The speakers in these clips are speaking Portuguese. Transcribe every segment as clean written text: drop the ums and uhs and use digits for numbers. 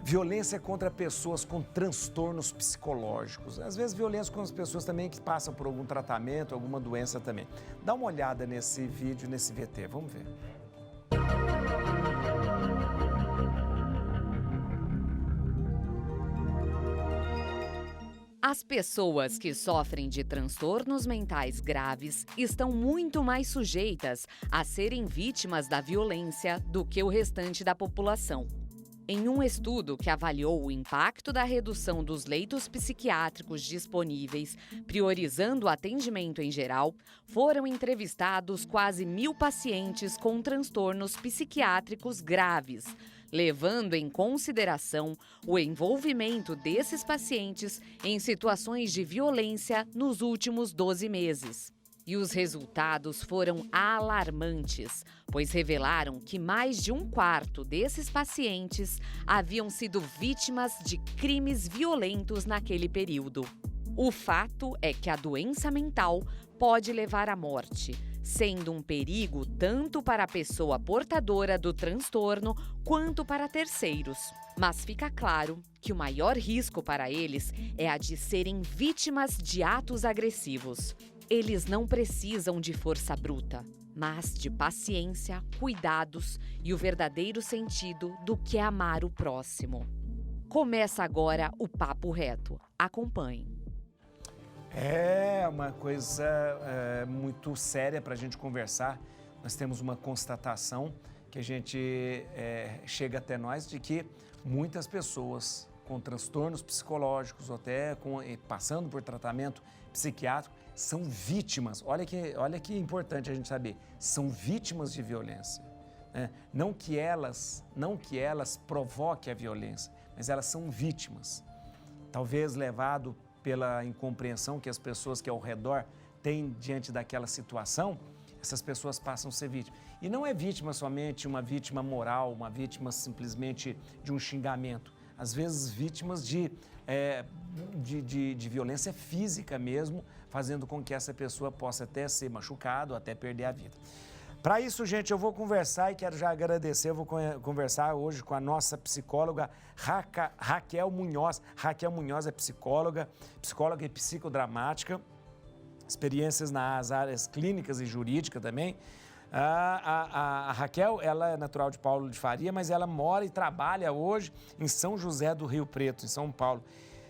Violência contra pessoas com transtornos psicológicos. Às vezes violência com as pessoas também que passam por algum tratamento, alguma doença também. Dá uma olhada nesse vídeo, nesse VT, vamos ver. As pessoas que sofrem de transtornos mentais graves estão muito mais sujeitas a serem vítimas da violência do que o restante da população. Em um estudo que avaliou o impacto da redução dos leitos psiquiátricos disponíveis, priorizando o atendimento em geral, foram entrevistados quase 1.000 pacientes com transtornos psiquiátricos graves, levando em consideração o envolvimento desses pacientes em situações de violência nos últimos 12 meses. E os resultados foram alarmantes, pois revelaram que mais de 1/4 desses pacientes haviam sido vítimas de crimes violentos naquele período. O fato é que a doença mental pode levar à morte, sendo um perigo tanto para a pessoa portadora do transtorno quanto para terceiros. Mas fica claro que o maior risco para eles é a de serem vítimas de atos agressivos. Eles não precisam de força bruta, mas de paciência, cuidados e o verdadeiro sentido do que é amar o próximo. Começa agora o Papo Reto. Acompanhe. É uma coisa muito séria para a gente conversar. Nós temos uma constatação que a gente chega até nós de que muitas pessoas com transtornos psicológicos ou até passando por tratamento psiquiátrico são vítimas. Olha que importante a gente saber, são vítimas de violência. Né? Não que elas provoquem a violência, mas elas são vítimas. Talvez levado pela incompreensão que as pessoas que ao redor têm diante daquela situação, essas pessoas passam a ser vítimas. E não é vítima somente uma vítima moral, uma vítima simplesmente de um xingamento. Às vezes vítimas de violência física mesmo, fazendo com que essa pessoa possa até ser machucada ou até perder a vida. Para isso, gente, eu vou conversar e quero já agradecer, eu vou conversar hoje com a nossa psicóloga Raquel Munhoz. Raquel Munhoz é psicóloga e psicodramática, experiências nas áreas clínicas e jurídicas também. A Raquel, ela é natural de Paulo de Faria, mas ela mora e trabalha hoje em São José do Rio Preto, em São Paulo.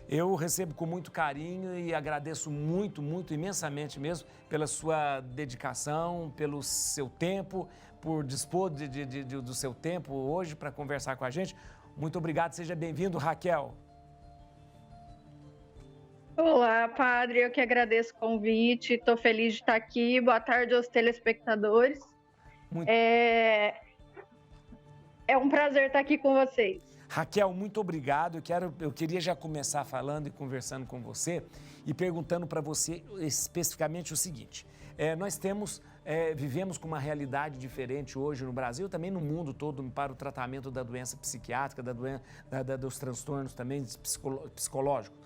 Eu recebo com muito carinho e agradeço muito, imensamente mesmo pela sua dedicação, pelo seu tempo, por dispor do seu tempo hoje para conversar com a gente. Muito obrigado, seja bem-vindo, Raquel. Olá, padre, eu que agradeço o convite, estou feliz de estar aqui. Boa tarde aos telespectadores. É um prazer estar aqui com vocês. Raquel, muito obrigado. Eu queria já começar falando e conversando com você e perguntando para você especificamente o seguinte. Nós vivemos com uma realidade diferente hoje no Brasil, também no mundo todo, para o tratamento da doença psiquiátrica, dos transtornos também psicológicos.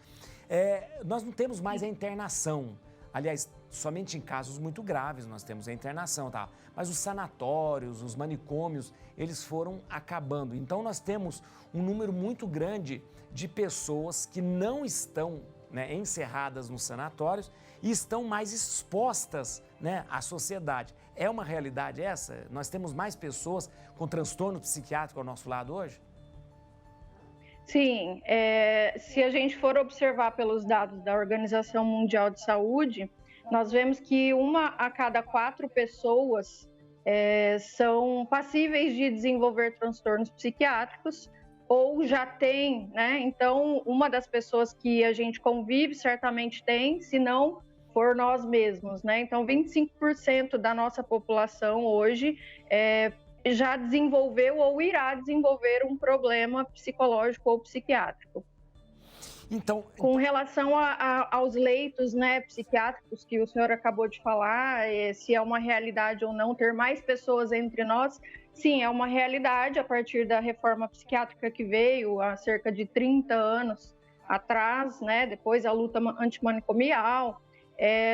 Nós não temos mais a internação. Aliás, somente em casos muito graves nós temos a internação, tá? Mas os sanatórios, os manicômios, eles foram acabando. Então nós temos um número muito grande de pessoas que não estão encerradas nos sanatórios e estão mais expostas à sociedade. É uma realidade essa? Nós temos mais pessoas com transtorno psiquiátrico ao nosso lado hoje? Sim, se a gente for observar pelos dados da Organização Mundial de Saúde, nós vemos que 1 a cada 4 pessoas são passíveis de desenvolver transtornos psiquiátricos ou já tem, né? Então, uma das pessoas que a gente convive certamente tem, se não for nós mesmos, né? Então, 25% da nossa população hoje já desenvolveu ou irá desenvolver um problema psicológico ou psiquiátrico. Então, com relação aos leitos, né, psiquiátricos que o senhor acabou de falar, se é uma realidade ou não ter mais pessoas entre nós, sim, é uma realidade a partir da reforma psiquiátrica que veio há cerca de 30 anos atrás, né, depois a luta antimanicomial,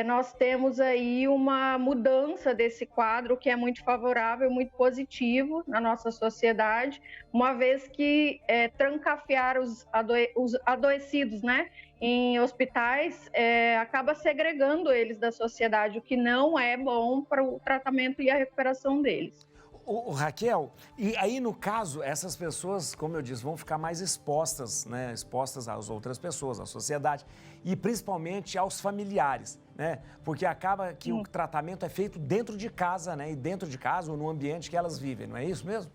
nós temos aí uma mudança desse quadro que é muito favorável, muito positivo na nossa sociedade, uma vez que trancafiar os adoecidos, né, em hospitais acaba segregando eles da sociedade, o que não é bom para o tratamento e a recuperação deles. Raquel, e aí no caso, essas pessoas, como eu disse, vão ficar mais expostas, né? Expostas às outras pessoas, à sociedade e principalmente aos familiares, né? Porque acaba que o tratamento é feito dentro de casa, né? E dentro de casa ou no ambiente que elas vivem, não é isso mesmo?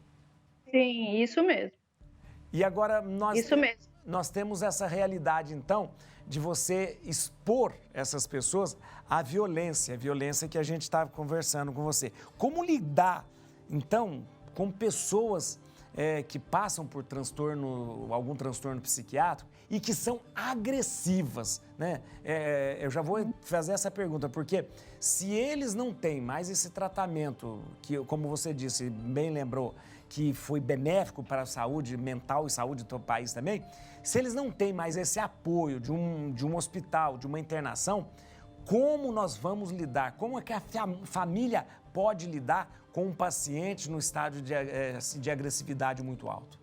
Sim, isso mesmo. E agora Isso mesmo. nós temos essa realidade, então, de você expor essas pessoas à violência, a violência que a gente estava conversando com você. Como lidar, então, com pessoas que passam por algum transtorno psiquiátrico e que são agressivas, né? Eu já vou fazer essa pergunta, porque se eles não têm mais esse tratamento, que, como você disse, bem lembrou, que foi benéfico para a saúde mental e saúde do país também, se eles não têm mais esse apoio de um hospital, de uma internação, como nós vamos lidar? Como é que a família pode lidar com um paciente no estágio de agressividade muito alto?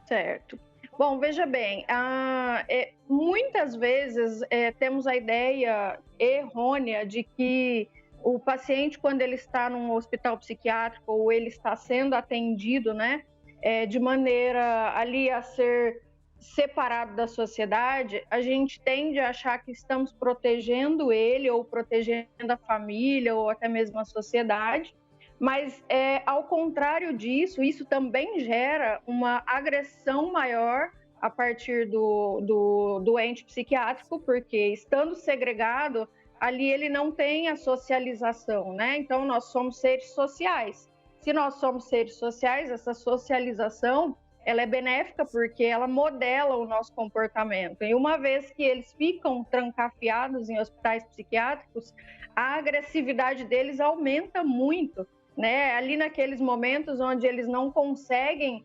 Certo. Bom, veja bem, muitas vezes temos a ideia errônea de que o paciente, quando ele está num hospital psiquiátrico ou ele está sendo atendido, né, de maneira ali a ser separado da sociedade, a gente tende a achar que estamos protegendo ele ou protegendo a família ou até mesmo a sociedade, mas ao contrário disso, isso também gera uma agressão maior a partir do doente psiquiátrico, porque estando segregado, ali ele não tem a socialização, né? Então, nós somos seres sociais. Se nós somos seres sociais, essa socialização, ela é benéfica porque ela modela o nosso comportamento. E uma vez que eles ficam trancafiados em hospitais psiquiátricos, a agressividade deles aumenta muito, né? Ali naqueles momentos onde eles não conseguem,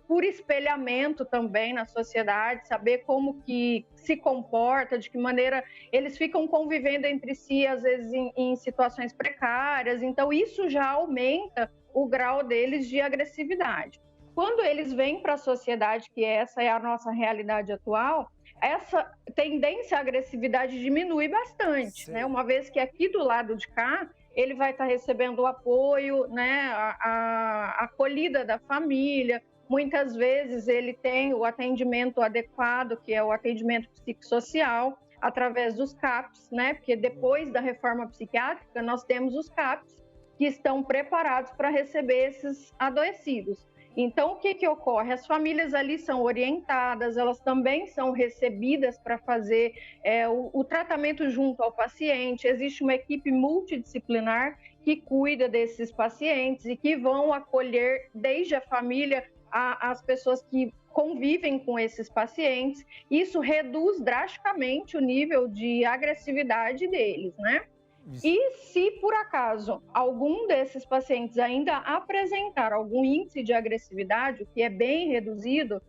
por espelhamento também na sociedade, saber como que se comporta, de que maneira eles ficam convivendo entre si, às vezes em situações precárias. Então, isso já aumenta o grau deles de agressividade. Quando eles vêm para a sociedade, que essa é a nossa realidade atual, essa tendência à agressividade diminui bastante, né? Uma vez que aqui do lado de cá, ele vai estar recebendo o apoio, né? A acolhida da família. Muitas vezes ele tem o atendimento adequado, que é o atendimento psicossocial, através dos CAPs, né? Porque depois da reforma psiquiátrica, nós temos os CAPs, que estão preparados para receber esses adoecidos. Então, o que ocorre? As famílias ali são orientadas, elas também são recebidas para fazer o tratamento junto ao paciente. Existe uma equipe multidisciplinar que cuida desses pacientes e que vão acolher desde a família as pessoas que convivem com esses pacientes. Isso reduz drasticamente o nível de agressividade deles, né? E se, por acaso, algum desses pacientes ainda apresentar algum índice de agressividade, o que é bem reduzido,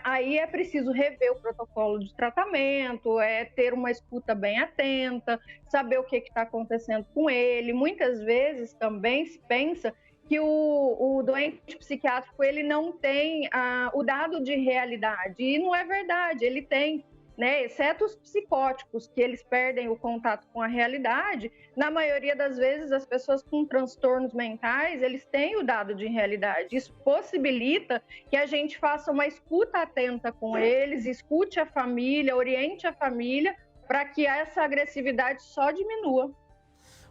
aí é preciso rever o protocolo de tratamento, ter uma escuta bem atenta, saber o que está acontecendo com ele. Muitas vezes também se pensa que o doente psiquiátrico ele não tem o dado de realidade, e não é verdade, ele tem, né? Exceto os psicóticos, que eles perdem o contato com a realidade. Na maioria das vezes, as pessoas com transtornos mentais, eles têm o dado de realidade. Isso possibilita que a gente faça uma escuta atenta com eles, escute a família, oriente a família, para que essa agressividade só diminua.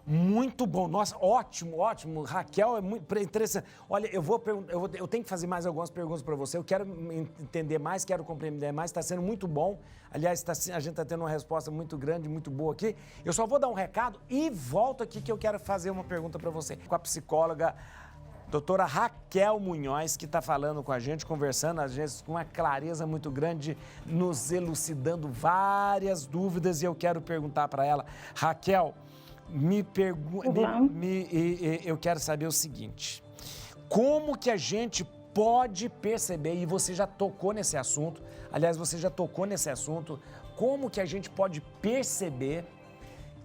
Muito bom, nossa, ótimo, ótimo. Raquel, é muito interessante. Olha, eu tenho que fazer mais algumas perguntas para você. Eu quero entender mais, quero compreender mais. Está sendo muito bom. Aliás, a gente está tendo uma resposta muito grande, muito boa aqui. Eu só vou dar um recado e volto aqui que eu quero fazer uma pergunta para você. Com a psicóloga doutora Raquel Munhoz, que está falando com a gente, conversando, às vezes com uma clareza muito grande, nos elucidando várias dúvidas. E eu quero perguntar para ela, Raquel, eu quero saber o seguinte: como que a gente pode perceber, e você já tocou nesse assunto, como que a gente pode perceber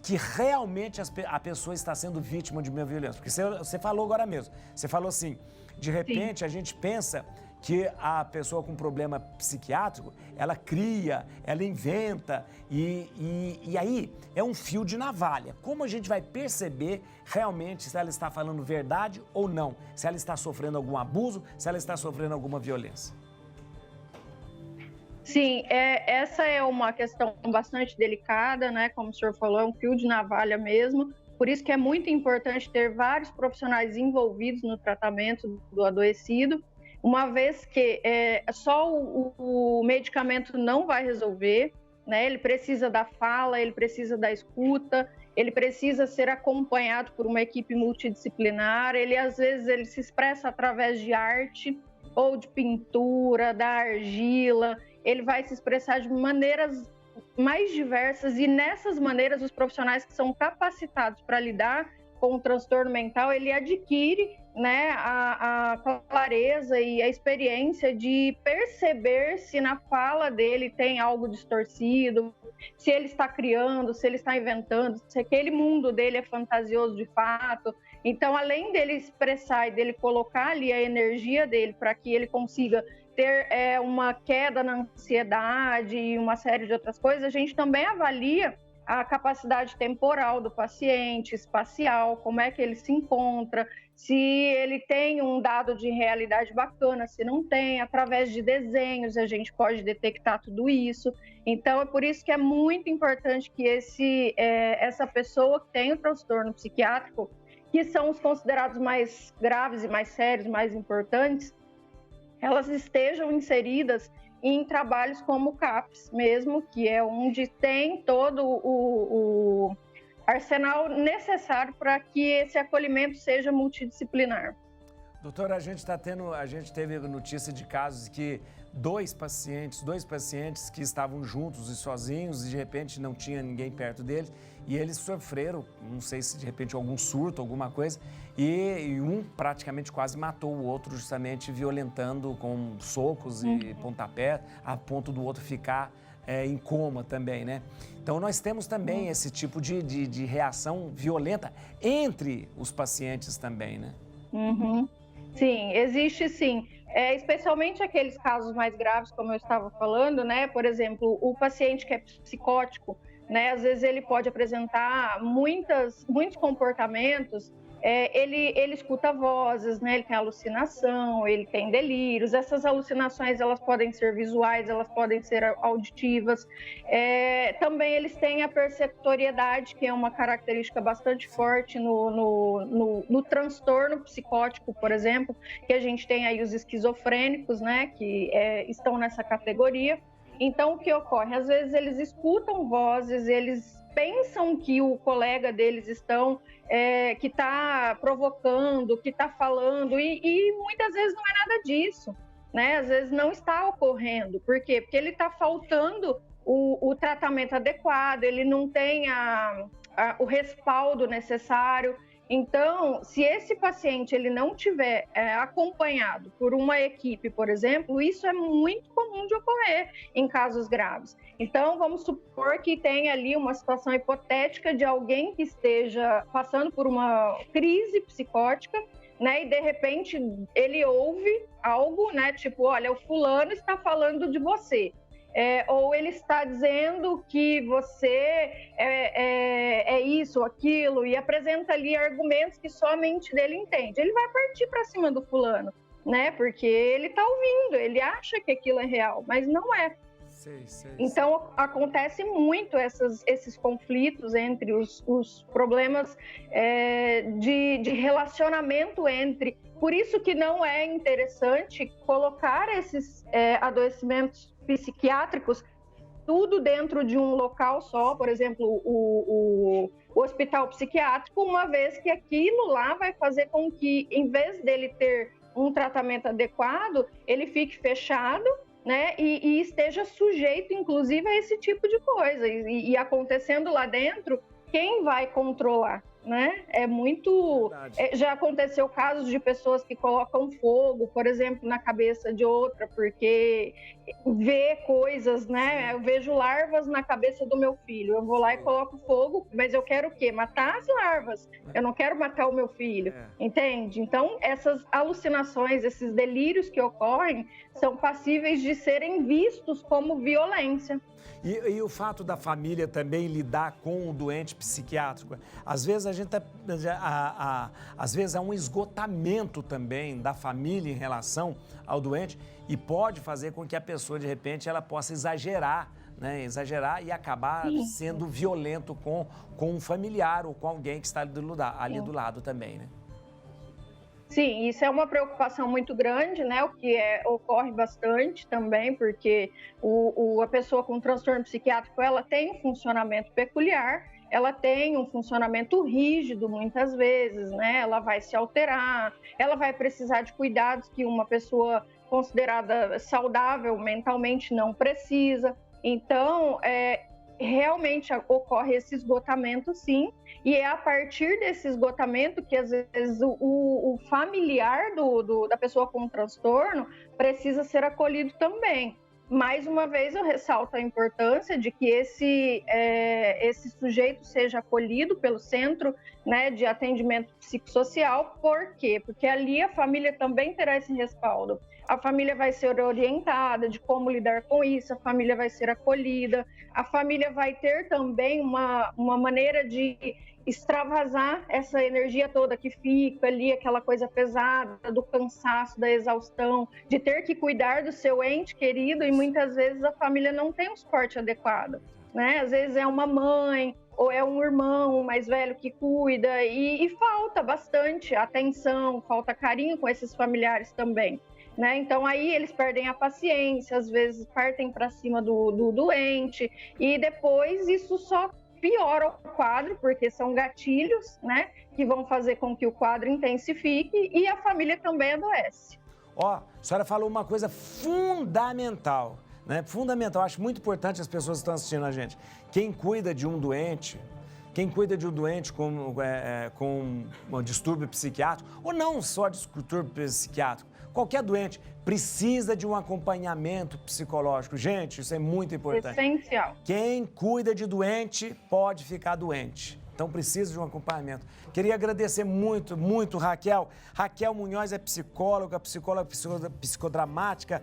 que realmente a pessoa está sendo vítima de uma violência? Porque você falou agora mesmo, você falou assim, de repente a gente pensa que a pessoa com problema psiquiátrico, ela cria, ela inventa, e aí é um fio de navalha. Como a gente vai perceber realmente se ela está falando verdade ou não? Se ela está sofrendo algum abuso, se ela está sofrendo alguma violência? Sim, essa é uma questão bastante delicada, né? Como o senhor falou, é um fio de navalha mesmo. Por isso que é muito importante ter vários profissionais envolvidos no tratamento do adoecido, uma vez que só o medicamento não vai resolver, né? Ele precisa da fala, ele precisa da escuta, ele precisa ser acompanhado por uma equipe multidisciplinar, às vezes ele se expressa através de arte ou de pintura, da argila, ele vai se expressar de maneiras mais diversas, e nessas maneiras os profissionais que são capacitados para lidar com o transtorno mental, ele adquire, né, a clareza e a experiência de perceber se na fala dele tem algo distorcido, se ele está criando, se ele está inventando, se aquele mundo dele é fantasioso de fato. Então, além dele expressar e dele colocar ali a energia dele para que ele consiga ter uma queda na ansiedade e uma série de outras coisas, a gente também avalia a capacidade temporal do paciente, espacial, como é que ele se encontra, se ele tem um dado de realidade bacana, se não tem, através de desenhos a gente pode detectar tudo isso. Então é por isso que é muito importante que essa pessoa que tem o transtorno psiquiátrico, que são os considerados mais graves e mais sérios, mais importantes, elas estejam inseridas em trabalhos como o CAPS mesmo, que é onde tem todo o arsenal necessário para que esse acolhimento seja multidisciplinar. Doutora, a gente teve notícia de casos que dois pacientes que estavam juntos e sozinhos e de repente não tinha ninguém perto deles e eles sofreram, não sei se de repente algum surto, alguma coisa, e um praticamente quase matou o outro, justamente violentando com socos e pontapé, a ponto do outro ficar em coma também, né? Então nós temos também esse tipo de reação violenta entre os pacientes também, né? Sim, existe sim. Especialmente aqueles casos mais graves, como eu estava falando, né? Por exemplo, o paciente que é psicótico, né? Às vezes ele pode apresentar muitos comportamentos. Ele escuta vozes, né? Ele tem alucinação, ele tem delírios. Essas alucinações, elas podem ser visuais, elas podem ser auditivas. Também eles têm a perceptoriedade, que é uma característica bastante forte no transtorno psicótico, por exemplo, que a gente tem aí os esquizofrênicos, né? Que estão nessa categoria. Então, o que ocorre? Às vezes eles escutam vozes, eles pensam que o colega deles que está provocando, que está falando, e muitas vezes não é nada disso, né? Às vezes não está ocorrendo. Por quê? Porque ele está faltando o tratamento adequado, ele não tem o respaldo necessário. Então, se esse paciente ele não tiver acompanhado por uma equipe, por exemplo, isso é muito comum de ocorrer em casos graves. Então, vamos supor que tenha ali uma situação hipotética de alguém que esteja passando por uma crise psicótica, né? E de repente ele ouve algo, né? Tipo, olha, o fulano está falando de você. Ou ele está dizendo que você é isso, aquilo, e apresenta ali argumentos que só a mente dele entende. Ele vai partir para cima do fulano, né? Porque ele está ouvindo, ele acha que aquilo é real, mas não é. Então, acontece muito esses conflitos entre os problemas de relacionamento entre. Por isso que não é interessante colocar esses adoecimentos psiquiátricos tudo dentro de um local só, por exemplo, o hospital psiquiátrico, uma vez que aquilo lá vai fazer com que, em vez dele ter um tratamento adequado, ele fique fechado, né, e esteja sujeito, inclusive, a esse tipo de coisa. E acontecendo lá dentro, quem vai controlar, né? É muito... já aconteceu casos de pessoas que colocam fogo, por exemplo, na cabeça de outra, porque vê coisas, né? Eu vejo larvas na cabeça do meu filho, eu vou lá e coloco fogo, mas eu quero o quê? Matar as larvas, eu não quero matar o meu filho, entende? Então, essas alucinações, esses delírios que ocorrem, são passíveis de serem vistos como violência. E o fato da família também lidar com o doente psiquiátrico, às vezes às vezes há um esgotamento também da família em relação ao doente e pode fazer com que a pessoa, de repente, ela possa exagerar, né? Exagerar e acabar sendo violento com um familiar ou com alguém que está ali do lado também, né? Sim, isso é uma preocupação muito grande, né? O que ocorre bastante também, porque a pessoa com transtorno psiquiátrico, ela tem um funcionamento peculiar, ela tem um funcionamento rígido muitas vezes, né? Ela vai se alterar, ela vai precisar de cuidados que uma pessoa considerada saudável mentalmente não precisa. Então, realmente ocorre esse esgotamento, sim, e é a partir desse esgotamento que, às vezes, o familiar da pessoa com transtorno precisa ser acolhido também. Mais uma vez, eu ressalto a importância de que esse sujeito seja acolhido pelo centro, né, de atendimento psicossocial. Por quê? Porque ali a família também terá esse respaldo. A família vai ser orientada de como lidar com isso, a família vai ser acolhida, a família vai ter também uma maneira de extravasar essa energia toda que fica ali, aquela coisa pesada, do cansaço, da exaustão, de ter que cuidar do seu ente querido, e muitas vezes a família não tem um suporte adequado, né? Às vezes é uma mãe ou é um irmão mais velho que cuida, e falta bastante atenção, falta carinho com esses familiares também. Né? Então, aí eles perdem a paciência, às vezes partem para cima do doente, e depois isso só piora o quadro, porque são gatilhos, né, que vão fazer com que o quadro intensifique e a família também adoece. A senhora falou uma coisa fundamental, né? Fundamental, acho muito importante as pessoas que estão assistindo a gente. Quem cuida de um doente com um distúrbio psiquiátrico, ou não só distúrbio psiquiátrico, qualquer doente precisa de um acompanhamento psicológico. Gente, isso é muito importante. Essencial. Quem cuida de doente pode ficar doente. Então precisa de um acompanhamento. Queria agradecer muito, muito, Raquel. Raquel Munhoz é psicóloga psicodramática,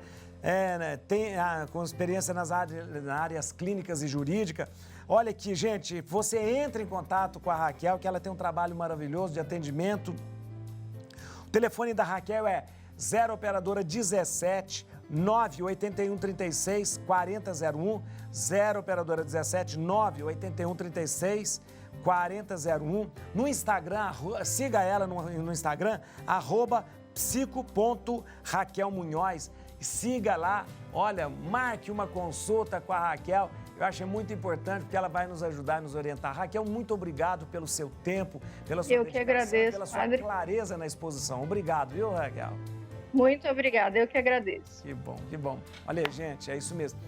com experiência nas áreas clínicas e jurídicas. Olha aqui, gente, você entra em contato com a Raquel, que ela tem um trabalho maravilhoso de atendimento. O telefone da Raquel é 0 operadora 17 981 36 4001, 0 operadora 17 981 36 4001. No Instagram, siga ela no Instagram, @psico.raquelmunhoz. Siga lá, olha, marque uma consulta com a Raquel. Eu acho muito importante porque ela vai nos ajudar, nos orientar. Raquel, muito obrigado pelo seu tempo, pela sua dedicação, que agradeço, pela sua padre. clareza na exposição. Obrigado, viu, Raquel? Muito obrigada, eu que agradeço. Que bom, que bom. Olha, gente, é isso mesmo.